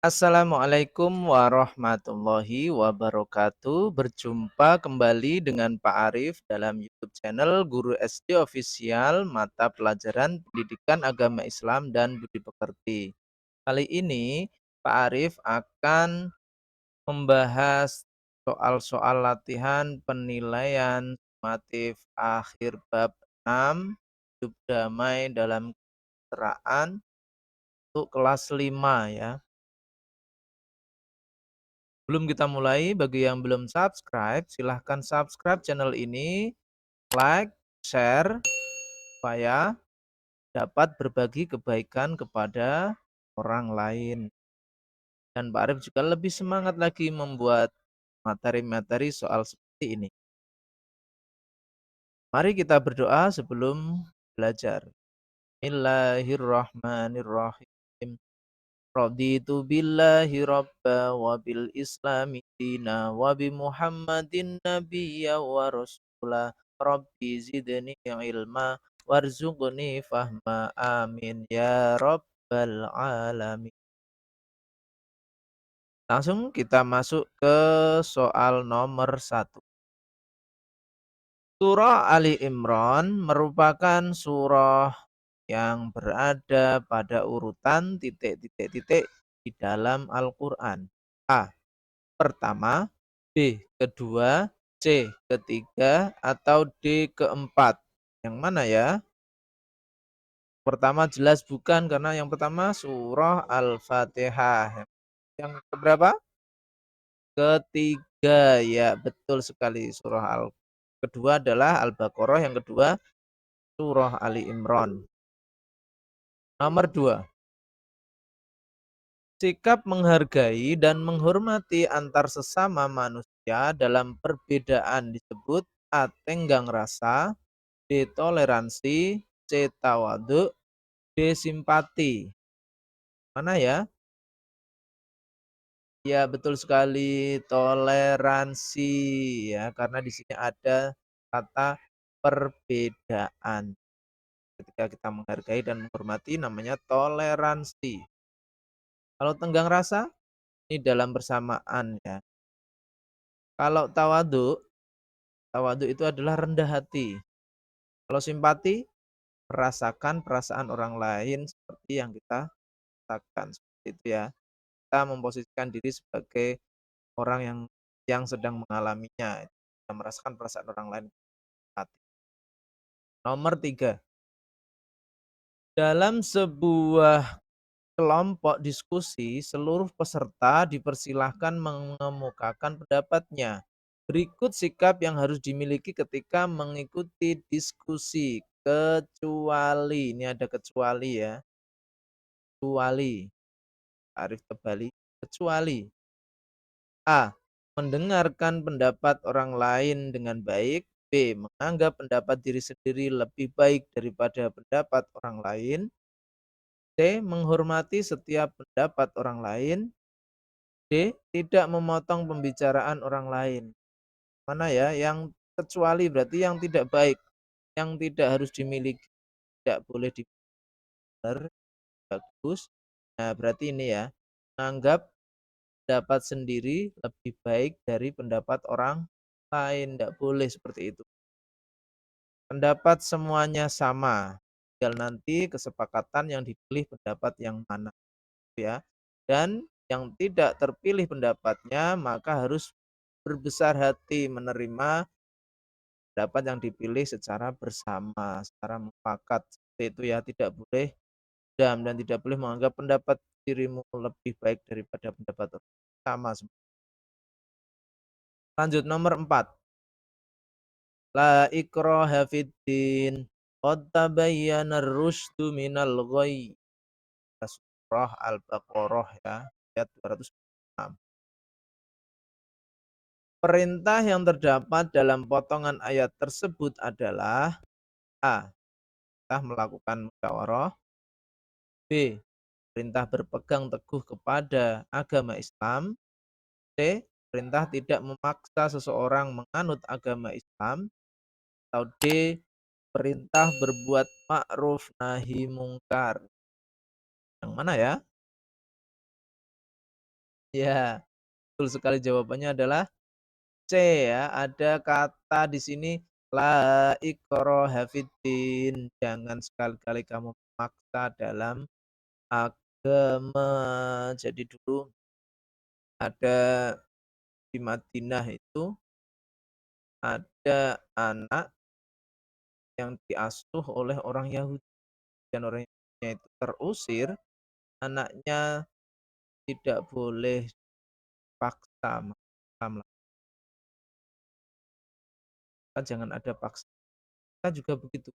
Assalamualaikum warahmatullahi wabarakatuh. Berjumpa kembali dengan Pak Arif dalam YouTube channel Guru SD Official Mata Pelajaran Pendidikan Agama Islam dan Budi Pekerti. Kali ini Pak Arif akan membahas soal-soal latihan penilaian sumatif akhir bab 6 hidup damai dalam kesejahteraan untuk kelas 5 ya. Sebelum kita mulai, bagi yang belum subscribe, silahkan subscribe channel ini, like, share, supaya dapat berbagi kebaikan kepada orang lain. Dan Pak Arif juga lebih semangat lagi membuat materi-materi soal seperti ini. Mari kita berdoa sebelum belajar. Bismillahirrahmanirrahim. Raditu billahi rabba wa bil islami dina wa bi muhammadin nabiyya wa rasula rabbi zidni ilma warzuqni fahma amin ya rabbal alamin. Langsung kita masuk ke soal nomor 1. Surah Ali Imran merupakan surah yang berada pada urutan titik-titik-titik di dalam Al-Quran. A. Pertama, B kedua, C ketiga, atau D keempat. Yang mana ya? Pertama jelas bukan, karena yang pertama surah Al-Fatihah. Yang keberapa? Ketiga, ya betul sekali. Kedua adalah Al-Baqarah, yang kedua surah Ali Imran. Nomor 2. Sikap menghargai dan menghormati antar sesama manusia dalam perbedaan disebut A. Tenggang rasa, B. Toleransi, C. Tawadhu, D. Simpati. Mana ya? Ya, betul sekali, toleransi ya, karena di sini ada kata perbedaan. Ketika kita menghargai dan menghormati namanya toleransi. Kalau tenggang rasa ini dalam bersamaan ya. Kalau tawadhu, tawadhu itu adalah rendah hati. Kalau simpati, merasakan perasaan orang lain seperti yang kita rasakan, seperti itu ya. Kita memposisikan diri sebagai orang yang sedang mengalaminya, kita merasakan perasaan orang lain. Nomor 3, dalam sebuah kelompok diskusi, seluruh peserta dipersilahkan mengemukakan pendapatnya. Berikut sikap yang harus dimiliki ketika mengikuti diskusi, kecuali, ini ada kecuali ya, kecuali, Arif kembali, kecuali A. Mendengarkan pendapat orang lain dengan baik. B. Menganggap pendapat diri sendiri lebih baik daripada pendapat orang lain. C. Menghormati setiap pendapat orang lain. D. Tidak memotong pembicaraan orang lain. Mana ya? Yang kecuali berarti yang tidak baik, yang tidak harus dimiliki, tidak boleh didengar, bagus. Nah, berarti ini ya, menganggap pendapat sendiri lebih baik dari pendapat orang lain, tidak boleh seperti itu. Pendapat semuanya sama, tinggal nanti kesepakatan yang dipilih pendapat yang mana ya. Dan yang tidak terpilih pendapatnya maka harus berbesar hati menerima pendapat yang dipilih secara bersama, secara mufakat seperti itu ya. Tidak boleh dam dan tidak boleh menganggap pendapat dirimu lebih baik daripada pendapat orang. Sama semua. Lanjut nomor 4. La ikraha fiddin. Qad tabayyana ar-rusydu minal ghayy. Surah Al-Baqarah ya, ayat 206. Perintah yang terdapat dalam potongan ayat tersebut adalah A. Perintah melakukan musyawarah. B. Perintah berpegang teguh kepada agama Islam. C. Perintah tidak memaksa seseorang menganut agama Islam. Atau D. Perintah berbuat ma'ruf nahi mungkar. Yang mana ya? Ya, betul sekali jawabannya adalah C ya. Ada kata di sini la ikraha fiddin. Jangan sekali-kali kamu memaksa dalam agama. Jadi dulu ada di Madinah itu ada anak yang diasuh oleh orang Yahudi dan orang Yahudinya itu terusir, anaknya tidak boleh paksa Islam, jangan ada paksa. Kita juga begitu,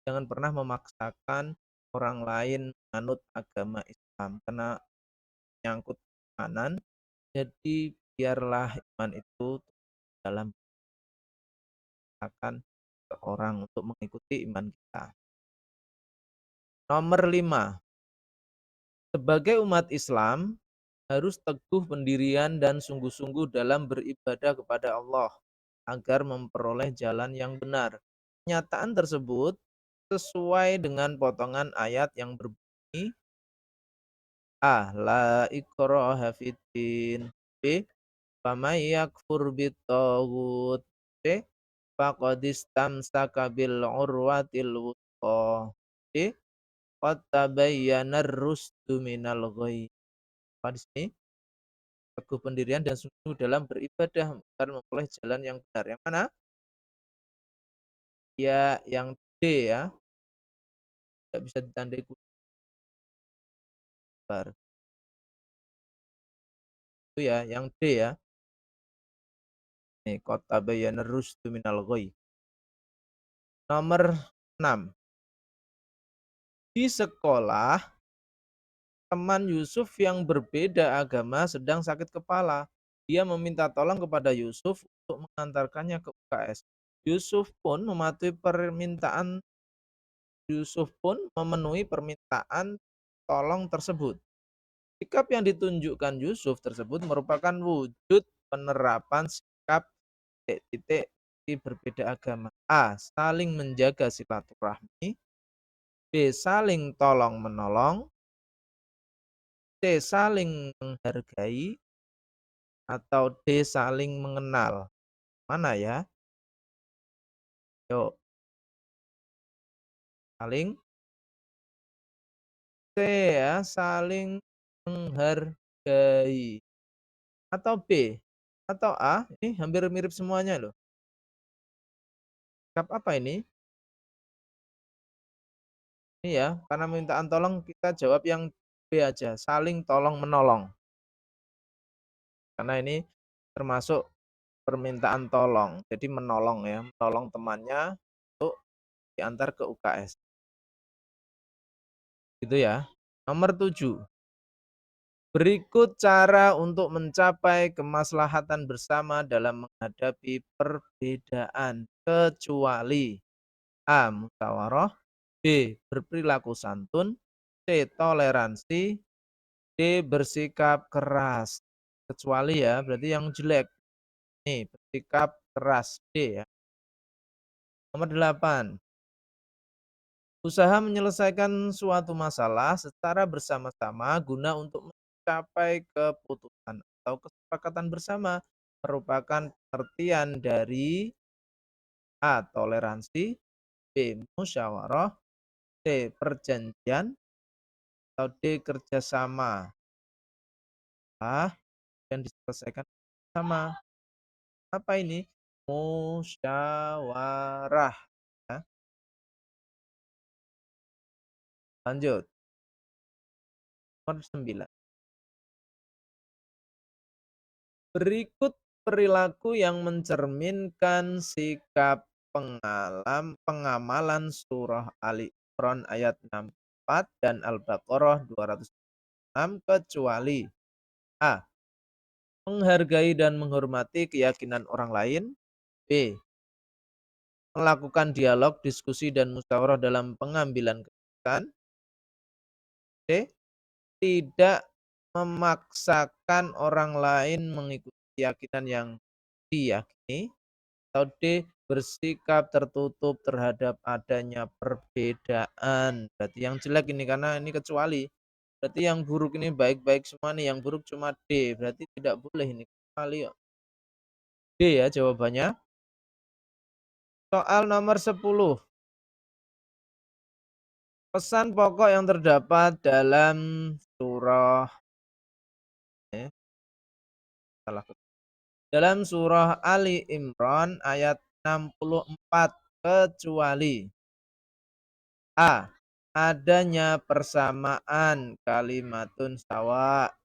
jangan pernah memaksakan orang lain menganut agama Islam karena menyangkut keimanan, jadi biarlah iman itu dalam akan orang untuk mengikuti iman kita. Nomor 5, sebagai umat Islam harus teguh pendirian dan sungguh-sungguh dalam beribadah kepada Allah agar memperoleh jalan yang benar. Pernyataan tersebut sesuai dengan potongan ayat yang berbunyi A. La ikraha fiddin. B. Faman yakfur bittaghut. C. Faqad istamsaka bil urwatil wuthqa. D. Qad tabayyana ar-rusdu minal ghayy. Apa di sini? Teguh pendirian dan sungguh dalam beribadah agar memperoleh jalan yang benar. Yang mana? Ya, yang D ya. Tidak bisa ditandai kufar. Itu ya, yang D ya. Nih, qad tabayyana ar-rusdu minal ghayy. Nomor 6. Di sekolah, teman Yusuf yang berbeda agama sedang sakit kepala. Dia meminta tolong kepada Yusuf untuk mengantarkannya ke UKS. Yusuf pun memenuhi permintaan tolong tersebut. Sikap yang ditunjukkan Yusuf tersebut merupakan wujud penerapan sikap titik berbeda agama. A. Saling menjaga silaturahmi. B. Saling tolong menolong. C. Saling menghargai. Atau D. Saling mengenal. Mana ya? Yuk, saling C ya, saling menghargai. Atau B, atau A, ini hampir mirip semuanya loh. Sikap apa ini? Ini ya, karena mintaan tolong kita jawab yang B aja, saling tolong menolong. Karena ini termasuk permintaan tolong, jadi menolong ya, menolong temannya untuk diantar ke UKS. Gitu ya. Nomor 7. Berikut cara untuk mencapai kemaslahatan bersama dalam menghadapi perbedaan, kecuali A. Musyawarah. B. Berperilaku santun. C. Toleransi. D. Bersikap keras. Kecuali ya, berarti yang jelek. Nih, bersikap keras. D ya. Nomor 8. Usaha menyelesaikan suatu masalah secara bersama-sama guna untuk mencapai keputusan atau kesepakatan bersama merupakan pengertian dari A. Toleransi. B. Musyawarah. C. Perjanjian. Atau D. Kerjasama. Dan diselesaikan bersama. Apa ini? Musyawarah. Ya. Lanjut. Nomor 9. Berikut perilaku yang mencerminkan sikap pengamalan surah Ali Imran ayat 64 dan Al-Baqarah 206 kecuali A. Menghargai dan menghormati keyakinan orang lain. B. Melakukan dialog, diskusi, dan musyawarah dalam pengambilan keputusan. C. Tidak memaksakan orang lain mengikuti keyakinan yang diyakini. Atau D. Bersikap tertutup terhadap adanya perbedaan. Berarti yang jelek ini karena ini kecuali. Berarti yang buruk ini baik-baik semua nih, yang buruk cuma D, berarti tidak boleh ini. Kali ya. D ya jawabannya. Soal nomor 10. Pesan pokok yang terdapat dalam surah eh, salah. Dalam surah Ali Imran ayat 64 kecuali A. Adanya persamaan kalimatun sawa.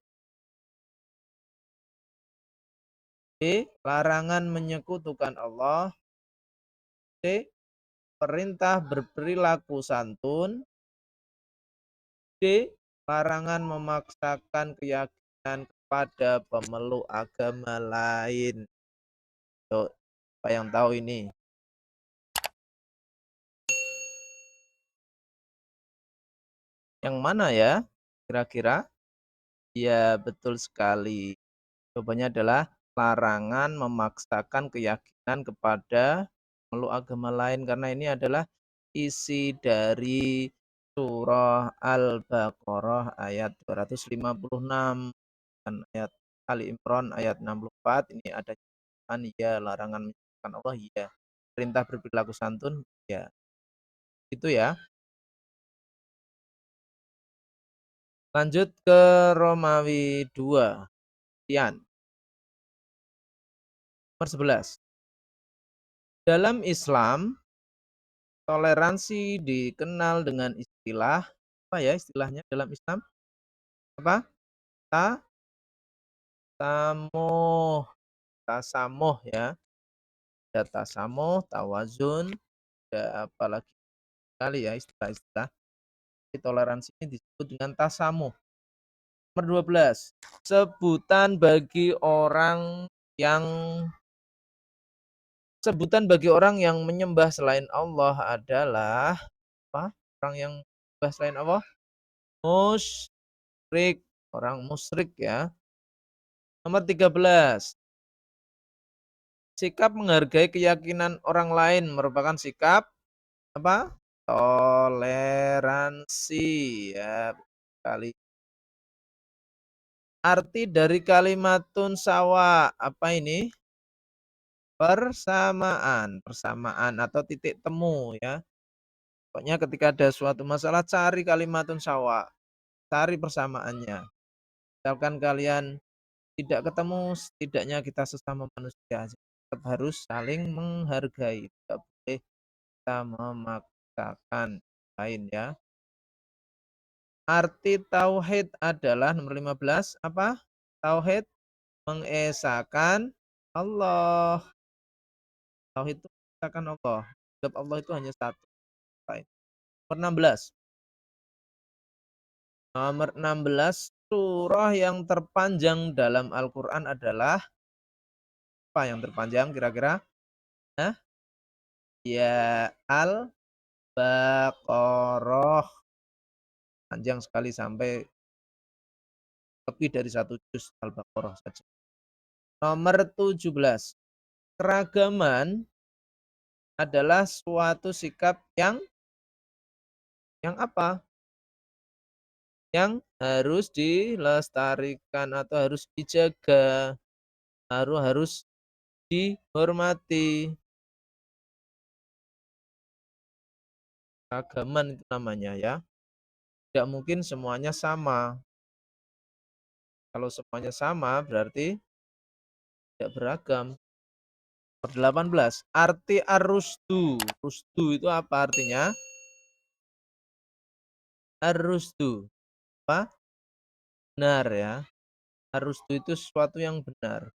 B. Larangan menyekutukan Allah. C. Perintah berperilaku santun. D. Larangan memaksakan keyakinan kepada pemeluk agama lain. Tuh, apa yang tahu ini? Yang mana ya? Kira-kira? Ya, betul sekali. Jawabannya adalah larangan memaksakan keyakinan kepada pemeluk agama lain karena ini adalah isi dari surah Al-Baqarah ayat 256 dan ayat Ali Imran ayat 64 ini ada ya larangan menyekutukan Allah ya. Perintah berperilaku santun ya. Itu ya. Lanjut ke Romawi 2. Tian, nomor 11. Dalam Islam, toleransi dikenal dengan istilah apa ya istilahnya dalam Islam? Apa? Ta tasamuh, tasamuh ya. Ada tasamuh, tawazun, ada apalagi kali ya istilah-istilah. Toleransi ini disebut dengan tasamuh. Nomor 12. Sebutan bagi orang yang Sebutan bagi orang yang menyembah selain Allah adalah apa? Orang yang menyembah selain Allah? Musyrik, orang musyrik ya. Nomor 13. Sikap menghargai keyakinan orang lain merupakan sikap apa? Toleransi ya. Kali. Arti dari kalimatun sawa apa ini? Persamaan atau titik temu ya. Pokoknya ketika ada suatu masalah cari kalimatun sawa, cari persamaannya. Misalkan kalian tidak ketemu, setidaknya kita sesama manusia tetap harus saling menghargai, tidak boleh kita memaksakan lain ya. Arti tauhid adalah nomor 15 apa? Tauhid mengesahkan Allah. Tauhid itu mengesahkan Allah. Sebab Allah itu hanya satu. Nomor 16. Nomor 16, surah yang terpanjang dalam Al-Qur'an adalah apa yang terpanjang kira-kira? Hah? Ya, Al-Baqarah. Panjang sekali sampai lebih dari satu juz Al-Baqarah saja. Nomor 17, keragaman adalah suatu sikap yang apa? Yang harus dilestarikan atau harus dijaga, harus dihormati. Keragaman itu namanya ya. Tidak mungkin semuanya sama. Kalau semuanya sama berarti tidak beragam. Nomor 18, arti ar-rusdu. Rusdu itu apa artinya? Ar-rusdu. Apa? Benar ya. Ar-rusdu itu sesuatu yang benar.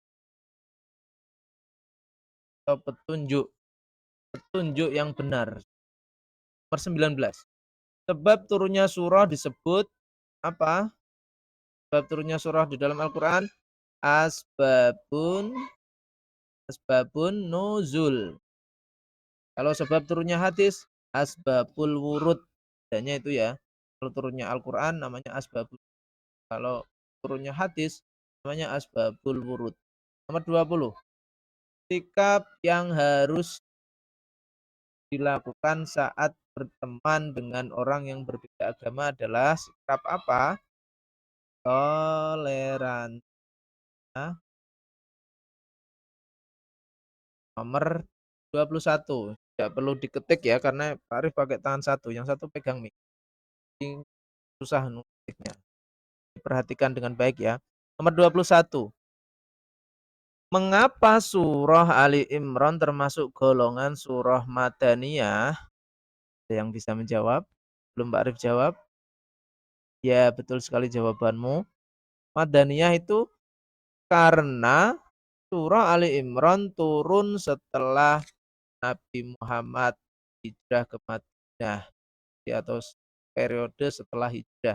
Atau petunjuk. Petunjuk yang benar. Nomor 19. Sebab turunnya surah disebut apa? Sebab turunnya surah di dalam Al-Quran. Asbabun Asbabun nuzul. Kalau sebab turunnya hadis, asbabul wurud. Bedanya itu ya. Kalau turunnya Al-Quran namanya asbabul. Kalau turunnya hadis namanya asbabul wurud. Nomor 20. Sikap yang harus dilakukan saat berteman dengan orang yang berbeda agama adalah sikap apa? Toleransi nomor 21. Tidak perlu diketik ya, karena Pak Arif pakai tangan satu, yang satu pegang mic. Jadi susah nulisnya. Diperhatikan dengan baik ya. Nomor 21. Mengapa surah Ali Imran termasuk golongan surah Madaniyah? Ada yang bisa menjawab? Belum Pak Arif jawab? Ya, betul sekali jawabanmu. Madaniyah itu karena surah Ali Imran turun setelah Nabi Muhammad hijrah ke Madinah, atau periode setelah hijrah.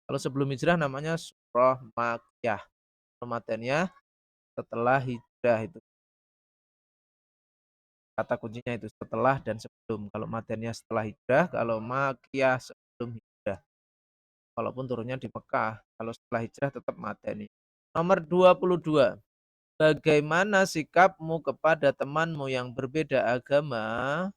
Kalau sebelum hijrah namanya surah Makkiyah. Kalau Madaniyah setelah hijrah, itu kata kuncinya, itu setelah dan sebelum. Kalau Madaniyah setelah hijrah, kalau Makkiyah sebelum hijrah. Walaupun turunnya di Mekah, kalau setelah hijrah tetap Madani. Nomor 22. Bagaimana sikapmu kepada temanmu yang berbeda agama?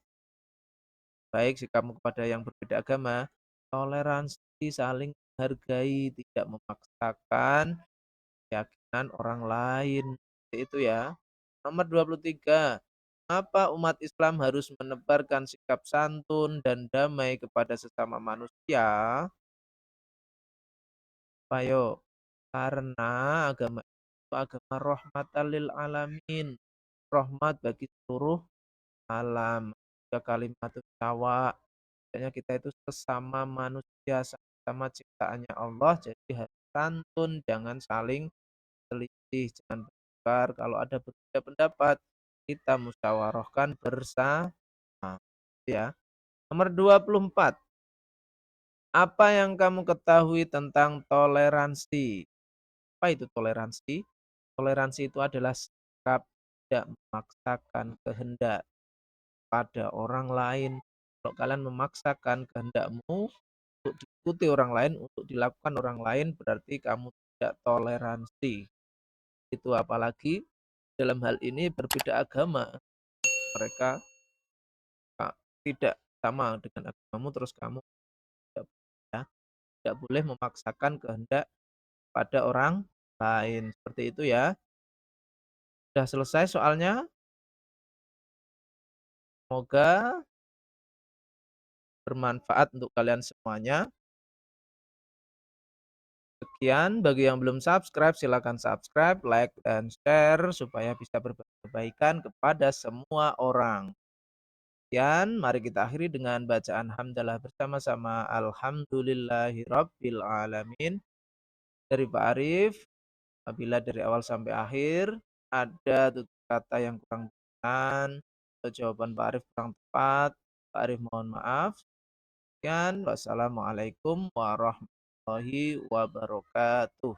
Baik sikapmu kepada yang berbeda agama, toleransi, saling menghargai, tidak memaksakan keyakinan orang lain. Seperti itu ya. Nomor 23. Mengapa umat Islam harus menebarkan sikap santun dan damai kepada sesama manusia? Ayo, karena agama itu agama rahmatan lil alamin, rahmat bagi seluruh alam. Ya kalimat tawa, makanya kita itu sesama manusia, sama ciptaannya Allah, jadi harus santun, jangan saling selisih, jangan bertengkar. Kalau ada berbeda pendapat, kita musyawarahkan bersama. Ya. Nomor 24. Apa yang kamu ketahui tentang toleransi? Apa itu toleransi? Toleransi itu adalah sikap tidak memaksakan kehendak pada orang lain. Kalau kalian memaksakan kehendakmu untuk diikuti orang lain, untuk dilakukan orang lain, berarti kamu tidak toleransi. Itu apalagi dalam hal ini berbeda agama. Mereka tidak sama dengan agamamu, terus kamu tidak, ya, tidak boleh memaksakan kehendak pada orang lain. Seperti itu ya. Sudah selesai soalnya. Semoga bermanfaat untuk kalian semuanya. Sekian, bagi yang belum subscribe silakan subscribe, like, dan share supaya bisa berbagi kebaikan kepada semua orang. Sekian, mari kita akhiri dengan bacaan hamdalah bersama-sama. Alhamdulillahirabbil alamin. Dari Pak Arif, apabila dari awal sampai akhir ada tutur kata yang kurang berkenan atau jawaban Pak Arif kurang tepat, Pak Arif mohon maaf. Sekian, wassalamualaikum warahmatullahi wabarakatuh.